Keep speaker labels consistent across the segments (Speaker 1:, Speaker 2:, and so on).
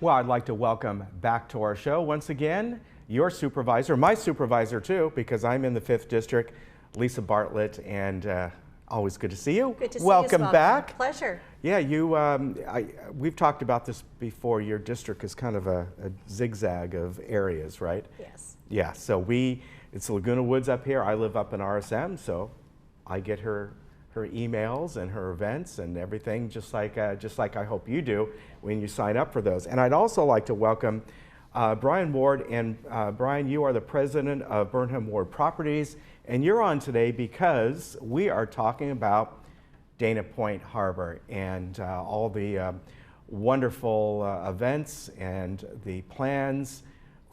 Speaker 1: Well, I'd like to welcome back to our show once again your supervisor, my supervisor too, because I'm in the 5th District, Lisa Bartlett, and always good to see you.
Speaker 2: Good to see
Speaker 1: welcome
Speaker 2: you.
Speaker 1: back.
Speaker 2: Pleasure.
Speaker 1: Yeah, we've talked about this before. Your district is kind of a zigzag of areas, right?
Speaker 2: Yes.
Speaker 1: Yeah, so it's Laguna Woods up here. I live up in RSM, so I get her emails and her events and everything, just like I hope you do when you sign up for those. And I'd also like to welcome Brian Ward. And Brian, you are the president of Burnham Ward Properties, and you're on today because we are talking about Dana Point Harbor and all the wonderful events and the plans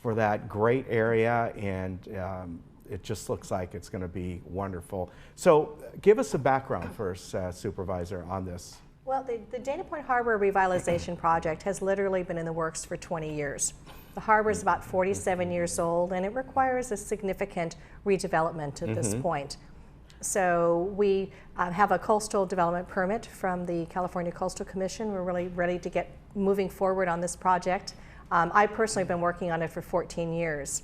Speaker 1: for that great area, and it just looks like it's going to be wonderful. So give us a background first, Supervisor, on this.
Speaker 2: Well, the Dana Point Harbor Revitalization Project has literally been in the works for 20 years. The harbor is about 47 years old, and it requires a significant redevelopment at this point. So we have a coastal development permit from the California Coastal Commission. We're really ready to get moving forward on this project. I personally have been working on it for 14 years.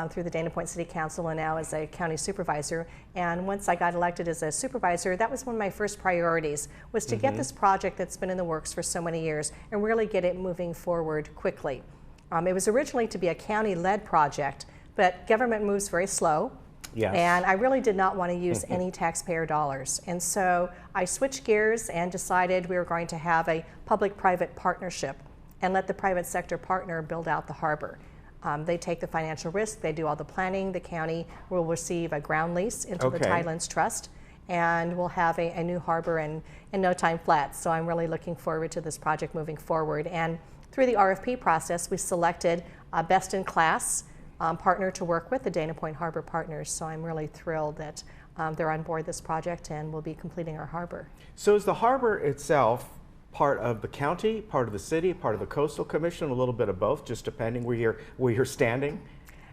Speaker 2: Through the Dana Point City Council and now as a county supervisor. And once I got elected as a supervisor, that was one of my first priorities, was to get this project that's been in the works for so many years and really get it moving forward quickly. It was originally to be a county-led project, but government moves very slow.
Speaker 1: Yes.
Speaker 2: And I really did not want to use any taxpayer dollars. And so I switched gears and decided we were going to have a public-private partnership and let the private sector partner build out the harbor. They take the financial risk, they do all the planning. The county will receive a ground lease into the Tidelands Trust, and we'll have a new harbor in no time flat. So I'm really looking forward to this project moving forward. And through the RFP process, we selected a best-in-class partner to work with, the Dana Point Harbor Partners. So I'm really thrilled that they're on board this project and we'll be completing our harbor.
Speaker 1: So is the harbor itself part of the county, part of the city, part of the Coastal Commission, a little bit of both, just depending where you're standing?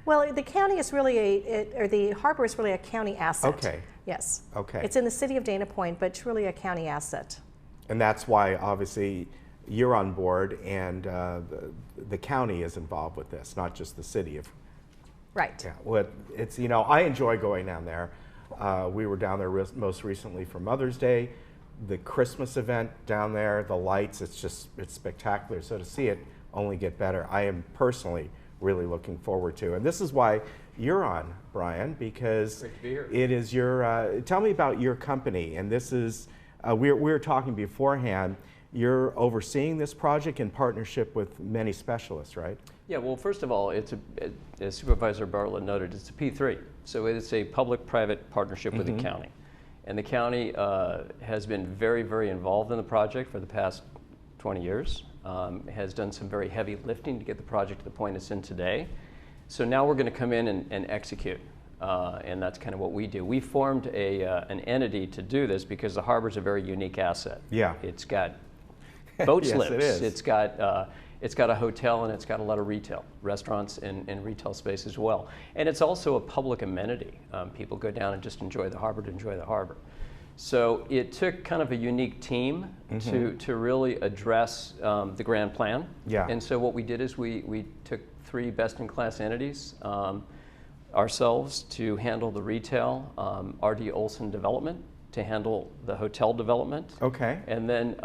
Speaker 2: Well, the county is really the harbor is really a county asset.
Speaker 1: Okay.
Speaker 2: Yes.
Speaker 1: Okay.
Speaker 2: It's in the city of Dana Point, but it's really a county asset.
Speaker 1: And that's why, obviously, you're on board, and the county is involved with this, not just the city of.
Speaker 2: Right.
Speaker 1: Yeah. Well, it's, I enjoy going down there. We were down there most recently for Mother's Day. The Christmas event down there, the lights, it's spectacular. So to see it only get better, I am personally really looking forward to. And this is why you're on, Brian, because it is your, tell me about your company. And this is, we were talking beforehand, you're overseeing this project in partnership with many specialists, right?
Speaker 3: Yeah, well, first of all, it's as Supervisor Bartlett noted, it's a P3. So it's a public-private partnership with the county. And the county has been very, very involved in the project for the past 20 years, has done some very heavy lifting to get the project to the point it's in today. So now we're going to come in and execute, and that's kind of what we do. We formed an entity to do this because the harbor is a very unique asset.
Speaker 1: Yeah.
Speaker 3: It's got boat
Speaker 1: Yes,
Speaker 3: slips.
Speaker 1: it is.
Speaker 3: It's got a hotel, and it's got a lot of retail, restaurants and retail space as well. And it's also a public amenity. People go down and just enjoy the harbor to enjoy the harbor. So it took kind of a unique team to really address the grand plan.
Speaker 1: Yeah.
Speaker 3: And so what we did is we took 3 best-in-class entities, ourselves to handle the retail, R.D. Olson Development to handle the hotel development.
Speaker 1: Okay.
Speaker 3: And then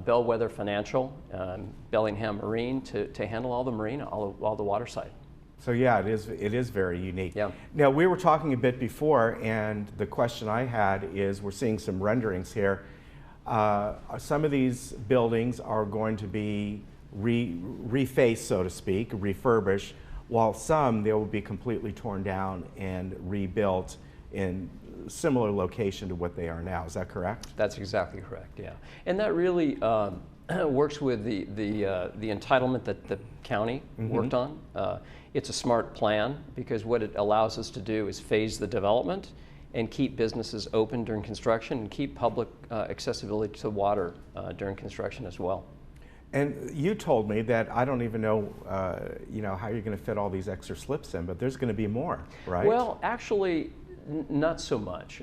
Speaker 3: Bellwether Financial, Bellingham Marine to handle all the marine, all the water side.
Speaker 1: So yeah, it is very unique.
Speaker 3: Yeah.
Speaker 1: Now, we were talking a bit before, and the question I had is, we're seeing some renderings here. Some of these buildings are going to be refaced, so to speak, refurbished, while some, they will be completely torn down and rebuilt in similar location to what they are now. Is that correct?
Speaker 3: That's exactly correct, yeah. And that really works with the entitlement that the county worked on. It's a smart plan because what it allows us to do is phase the development and keep businesses open during construction and keep public accessibility to water during construction as well.
Speaker 1: And you told me that, I don't even know, how you're going to fit all these extra slips in, but there's going to be more, right?
Speaker 3: Well, actually, Not so much.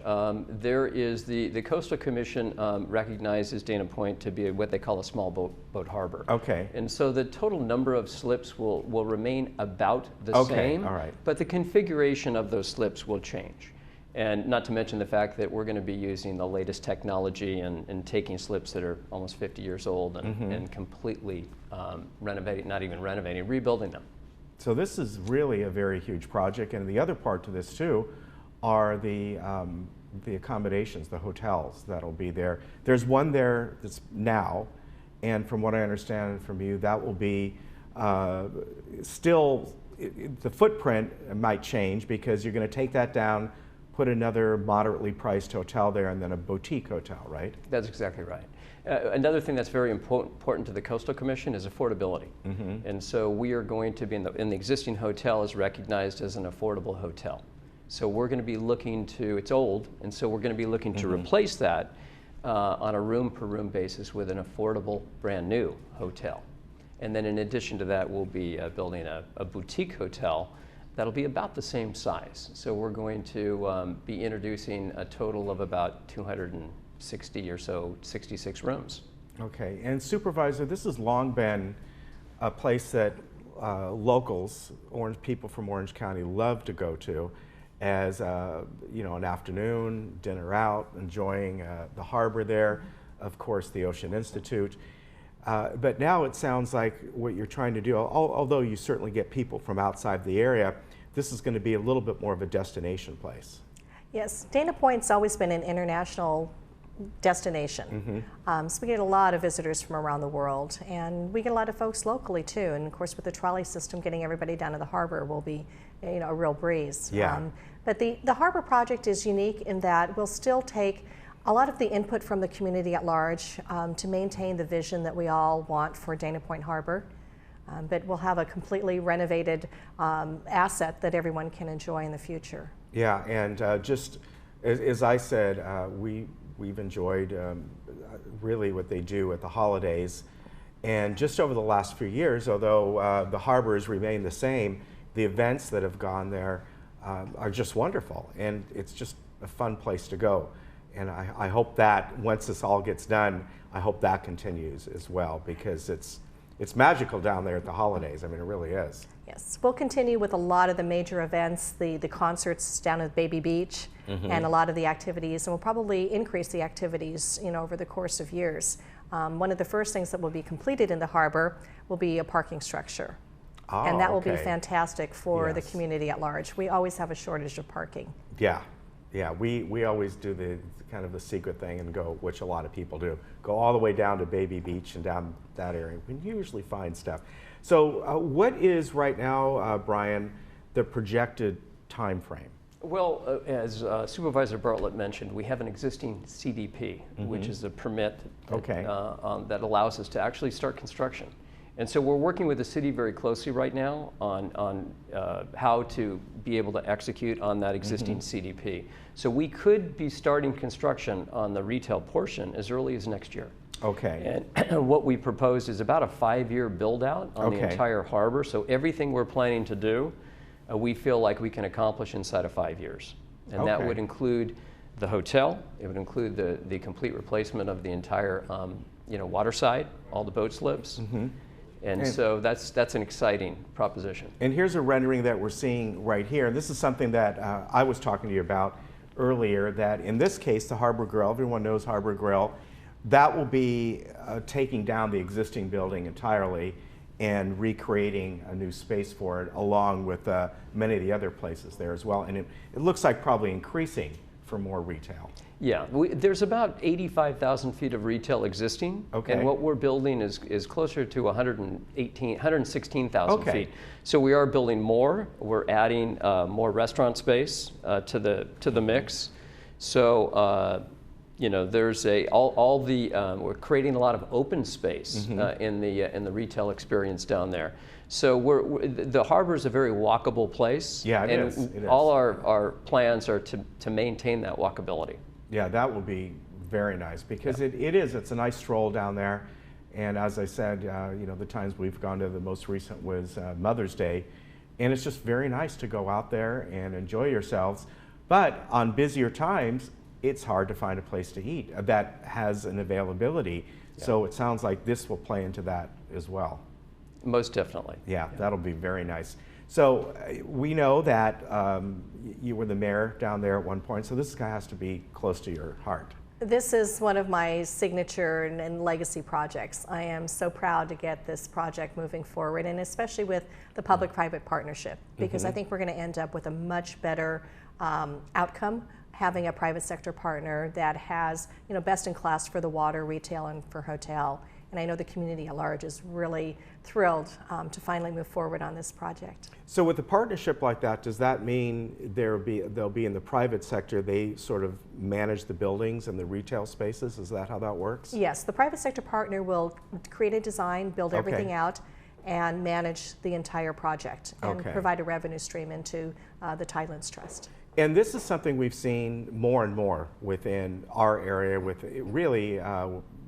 Speaker 3: There is the Coastal Commission recognizes Dana Point to be what they call a small boat harbor.
Speaker 1: Okay.
Speaker 3: And so the total number of slips will remain about the same.
Speaker 1: All right.
Speaker 3: But the configuration of those slips will change. And not to mention the fact that we're going to be using the latest technology and taking slips that are almost 50 years old and completely renovating, not even renovating, rebuilding them.
Speaker 1: So this is really a very huge project, and the other part to this too are the accommodations, the hotels that'll be there. There's one there that's now, and from what I understand from you, that will be still, the footprint might change because you're going to take that down, put another moderately priced hotel there, and then a boutique hotel, right?
Speaker 3: That's exactly right. Another thing that's very important to the Coastal Commission is affordability. And so we are going to be in the existing hotel is recognized as an affordable hotel. So we're going to be looking to, it's old, and so we're going to be looking to replace that on a room per room basis with an affordable brand new hotel. And then in addition to that, we'll be building a boutique hotel that'll be about the same size. So we're going to be introducing a total of about 260 or so, 66 rooms.
Speaker 1: Okay, and Supervisor, this has long been a place that locals, people from Orange County, love to go to as you know, an afternoon, dinner out, enjoying the harbor there, of course the Ocean Institute. But now it sounds like what you're trying to do, although you certainly get people from outside the area, this is going to be a little bit more of a destination place. Yes,
Speaker 2: Dana Point's always been an international destination. So we get a lot of visitors from around the world, and we get a lot of folks locally too. And of course, with the trolley system, getting everybody down to the harbor will be, you know, a real breeze.
Speaker 1: Yeah.
Speaker 2: But the harbor project is unique in that we'll still take a lot of the input from the community at large to maintain the vision that we all want for Dana Point Harbor. But we'll have a completely renovated asset that everyone can enjoy in the future.
Speaker 1: Yeah, and just as I said, we've enjoyed really what they do at the holidays. And just over the last few years, although the harbor has remained the same, the events that have gone there are just wonderful. And it's just a fun place to go. And I hope that once this all gets done, I hope that continues as well, because it's magical down there at the holidays. I mean, it really is.
Speaker 2: Yes, we'll continue with a lot of the major events, the concerts down at Baby Beach, and a lot of the activities, and we'll probably increase the activities, you know, over the course of years. One of the first things that will be completed in the harbor will be a parking structure.
Speaker 1: Oh,
Speaker 2: and that will be
Speaker 1: okay.
Speaker 2: fantastic for the community at large. We always have a shortage of parking.
Speaker 1: Yeah, yeah, we always do the kind of the secret thing and go, which a lot of people do, go all the way down to Baby Beach and down that area. We usually find stuff. So what is right now, Brian, the projected time frame?
Speaker 3: Well, as Supervisor Bartlett mentioned, we have an existing CDP, which is a permit that, that allows us to actually start construction. And so we're working with the city very closely right now on how to be able to execute on that existing CDP. So we could be starting construction on the retail portion as early as next year.
Speaker 1: Okay.
Speaker 3: And what we proposed is about a 5-year build out on the entire harbor. So everything we're planning to do, we feel like we can accomplish inside of 5 years. And that would include the hotel. It would include the complete replacement of the entire you know, water side, all the boat slips. And so that's an exciting proposition.
Speaker 1: And here's a rendering that we're seeing right here. And this is something that I was talking to you about earlier, that in this case, the Harbor Grill, everyone knows Harbor Grill, that will be taking down the existing building entirely and recreating a new space for it, along with many of the other places there as well. And it looks like probably increasing for more retail.
Speaker 3: Yeah, there's about 85,000 feet of retail existing, and what we're building is closer to 116,000 feet. So we are building more. We're adding more restaurant space to the mix. So you know, there's we're creating a lot of open space in the retail experience down there. So the harbor is a very walkable place.
Speaker 1: Yeah, it is.
Speaker 3: All our plans are to maintain that walkability.
Speaker 1: Yeah, that will be very nice, because it's a nice stroll down there. And as I said, you know, the times we've gone to, the most recent was Mother's Day, and it's just very nice to go out there and enjoy yourselves. But on busier times, it's hard to find a place to eat that has an availability.
Speaker 3: Yeah.
Speaker 1: So it sounds like this will play into that as well.
Speaker 3: Most definitely.
Speaker 1: Yeah, that'll be very nice. So we know that you were the mayor down there at one point, so this guy has to be close to your heart.
Speaker 2: This is one of my signature and legacy projects. I am so proud to get this project moving forward, and especially with the public-private partnership, because I think we're going to end up with a much better outcome having a private sector partner that has, you know, best in class for the water, retail, and for hotel. And I know the community at large is really thrilled to finally move forward on this project.
Speaker 1: So with a partnership like that, does that mean they'll be in the private sector, they sort of manage the buildings and the retail spaces? Is that how that works?
Speaker 2: Yes, the private sector partner will create a design, build everything out, and manage the entire project and provide a revenue stream into the Tidelands Trust.
Speaker 1: And this is something we've seen more and more within our area,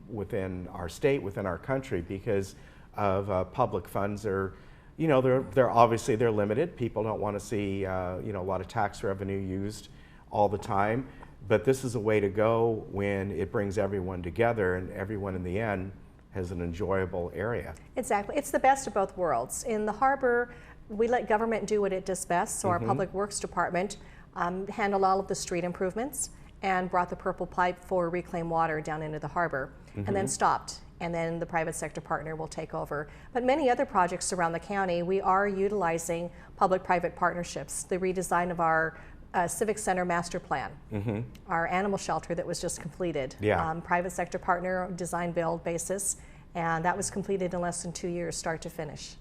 Speaker 1: within our state, within our country, because of public funds are, you know, they're obviously they're limited. People don't want to see, you know, a lot of tax revenue used all the time. But this is a way to go when it brings everyone together, and everyone in the end has an enjoyable area.
Speaker 2: Exactly. It's the best of both worlds. In the harbor, we let government do what it does best, so our Public Works Department handled all of the street improvements and brought the purple pipe for reclaimed water down into the harbor, and then stopped. And then the private sector partner will take over. But many other projects around the county, we are utilizing public-private partnerships. The redesign of our Civic Center master plan, our animal shelter that was just completed, private sector partner, design build basis, and that was completed in less than 2 years, start to finish.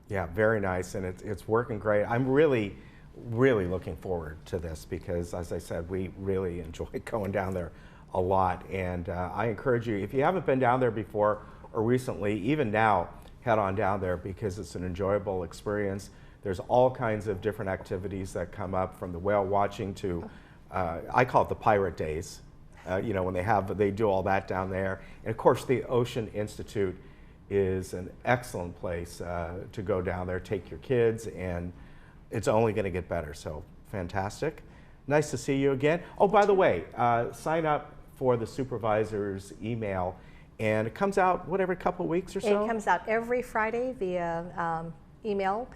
Speaker 1: Yeah, very nice, and it's working great. I'm really looking forward to this because, as I said, we really enjoy going down there a lot, and I encourage you, if you haven't been down there before or recently, even now, head on down there because it's an enjoyable experience. There's all kinds of different activities that come up, from the whale watching to, I call it the pirate days, you know, when they do all that down there. And of course, the Ocean Institute is an excellent place to go down there, take your kids, and it's only going to get better. So fantastic. Nice to see you again. Oh, by the way, sign up for the supervisor's email, and it comes out, what, every couple of weeks or so?
Speaker 2: It comes out every Friday via email,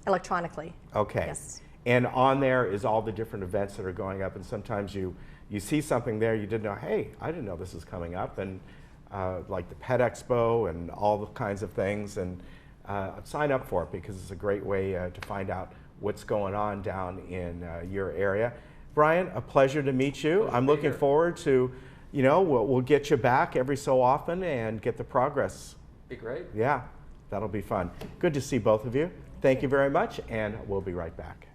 Speaker 2: electronically.
Speaker 1: Okay.
Speaker 2: Yes.
Speaker 1: And on there is all the different events that are going up, and sometimes you see something there you didn't know, hey, I didn't know this is coming up, and like the Pet Expo and all the kinds of things, and sign up for it because it's a great way to find out what's going on down in your area. Brian, a pleasure to meet you. I'm looking forward to, you know, we'll get you back every so often and get the progress.
Speaker 3: Be great.
Speaker 1: Yeah, that'll be fun. Good to see both of you. Thank you very much, and we'll be right back.